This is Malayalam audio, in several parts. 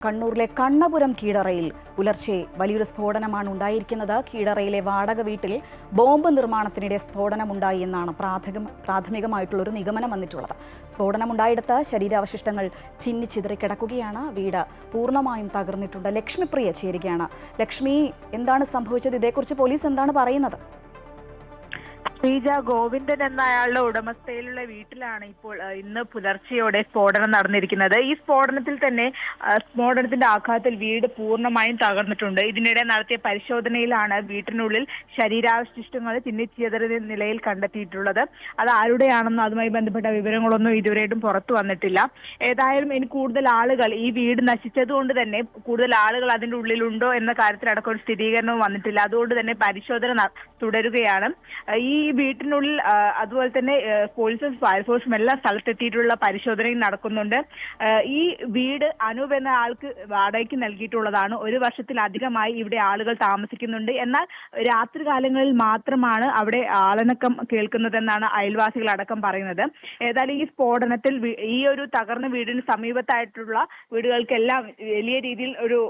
കണ്ണൂരിലെ കണ്ണപുരം കീഴറയിൽ പുലർച്ചെ വലിയൊരു സ്ഫോടനമാണ് ഉണ്ടായിരിക്കുന്നത്. കീഴറയിലെ വാടക വീട്ടിൽ ബോംബ് നിർമ്മാണത്തിനിടെ സ്ഫോടനമുണ്ടായി എന്നാണ് പ്രാഥമികമായിട്ടുള്ളൊരു നിഗമനം വന്നിട്ടുള്ളത്. സ്ഫോടനമുണ്ടായിടത്ത് ശരീരാവശിഷ്ടങ്ങൾ ചിന്നിച്ചിതറിക്കിടക്കുകയാണ്. വീട് പൂർണ്ണമായും തകർന്നിട്ടുണ്ട്. ലക്ഷ്മിപ്രിയ ചേരുകയാണ്. ലക്ഷ്മി, എന്താണ് സംഭവിച്ചത്? ഇതേക്കുറിച്ച് പോലീസ് എന്താണ് പറയുന്നത്? ശ്രീജ, ഗോവിന്ദൻ എന്ന അയാളുടെ ഉടമസ്ഥയിലുള്ള വീട്ടിലാണ് ഇപ്പോൾ ഇന്ന് പുലർച്ചെയോടെ സ്ഫോടനം നടന്നിരിക്കുന്നത്. ഈ സ്ഫോടനത്തിൽ തന്നെ സ്ഫോടനത്തിന്റെ ആഘാതത്തിൽ വീട് പൂർണ്ണമായും തകർന്നിട്ടുണ്ട്. ഇതിനിടെ നടത്തിയ പരിശോധനയിലാണ് വീട്ടിനുള്ളിൽ ശരീരാവശിഷ്ടങ്ങൾ ചിന്നിച്ചിതറിയ നിലയിൽ കണ്ടെത്തിയിട്ടുള്ളത്. അത് ആരുടെയാണെന്നോ അതുമായി ബന്ധപ്പെട്ട വിവരങ്ങളൊന്നും ഇതുവരെയും പുറത്തു വന്നിട്ടില്ല. ഏതായാലും ഇനി കൂടുതൽ ആളുകൾ ഈ വീട് നശിച്ചതുകൊണ്ട് തന്നെ കൂടുതൽ ആളുകൾ അതിന്റെ ഉള്ളിലുണ്ടോ എന്ന കാര്യത്തിലടക്കം ഒരു സ്ഥിരീകരണവും വന്നിട്ടില്ല. അതുകൊണ്ട് തന്നെ പരിശോധന തുടരുകയാണ്. ഈ വീട്ടിനുള്ളിൽ അതുപോലെ തന്നെ പോലീസും ഫയർഫോഴ്സും എല്ലാം സ്ഥലത്തെത്തിയിട്ടുള്ള പരിശോധനയും നടക്കുന്നുണ്ട്. ഈ വീട് അനൂപ് എന്ന ആൾക്ക് വാടകയ്ക്ക് നൽകിയിട്ടുള്ളതാണ്. 1 വർഷത്തിലധികമായി ഇവിടെ ആളുകൾ താമസിക്കുന്നുണ്ട്. എന്നാൽ രാത്രി കാലങ്ങളിൽ മാത്രമാണ് അവിടെ ആളനക്കം കേൾക്കുന്നതെന്നാണ് അയൽവാസികൾ അടക്കം പറയുന്നത്. ഏതായാലും ഈ സ്ഫോടനത്തിൽ ഈ ഒരു തകർന്ന വീടിന് സമീപത്തായിട്ടുള്ള വീടുകൾക്കെല്ലാം വലിയ രീതിയിൽ ഒരു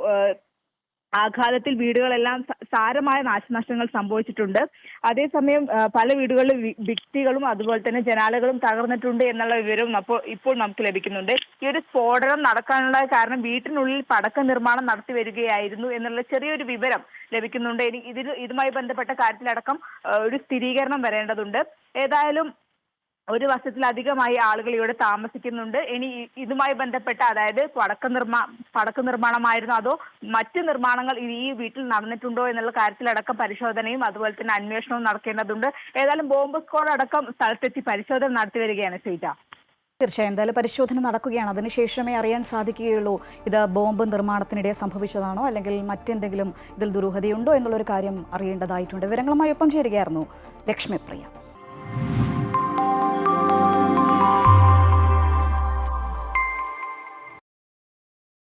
ആഘാതത്തിൽ വീടുകളെല്ലാം സാരമായ നാശനഷ്ടങ്ങൾ സംഭവിച്ചിട്ടുണ്ട്. അതേസമയം പല വീടുകളിലും ഭിത്തികളും അതുപോലെ തന്നെ ജനാലകളും തകർന്നിട്ടുണ്ട് എന്നുള്ള വിവരവും ഇപ്പോൾ നമുക്ക് ലഭിക്കുന്നുണ്ട്. ഈ ഒരു സ്ഫോടനം നടക്കാനുള്ള കാരണം വീട്ടിനുള്ളിൽ പടക്ക നിർമ്മാണം നടത്തി വരികയായിരുന്നു എന്നുള്ള ചെറിയൊരു വിവരം ലഭിക്കുന്നുണ്ട്. ഇതുമായി ബന്ധപ്പെട്ട കാര്യത്തിലടക്കം ഒരു സ്ഥിരീകരണം വരേണ്ടതുണ്ട്. ഏതായാലും 1 വർഷത്തിലധികമായി ആളുകൾ ഇവിടെ താമസിക്കുന്നുണ്ട്. ഇനി ഇതുമായി ബന്ധപ്പെട്ട, അതായത് പടക്ക നിർമ്മാണമായിരുന്നോ അതോ മറ്റ് നിർമ്മാണങ്ങൾ ഈ വീട്ടിൽ നടന്നിട്ടുണ്ടോ എന്നുള്ള കാര്യത്തിലടക്കം പരിശോധനയും അതുപോലെ തന്നെ അന്വേഷണവും നടക്കേണ്ടതുണ്ട്. ഏതായാലും ബോംബ് സ്ക്വാഡ് അടക്കം സ്ഥലത്തെത്തി പരിശോധന നടത്തി വരികയാണ് ശ്രീജ. തീർച്ചയായും എന്തായാലും പരിശോധന നടക്കുകയാണ്. അതിനുശേഷമേ അറിയാൻ സാധിക്കുകയുള്ളൂ ഇത് ബോംബ് നിർമ്മാണത്തിനിടെ സംഭവിച്ചതാണോ അല്ലെങ്കിൽ മറ്റെന്തെങ്കിലും ഇതിൽ ദുരൂഹതയുണ്ടോ എന്നുള്ളൊരു കാര്യം അറിയേണ്ടതായിട്ടുണ്ട്. വിവരങ്ങളുമായി ഒപ്പം ചേരുകയായിരുന്നു ലക്ഷ്മിപ്രിയ.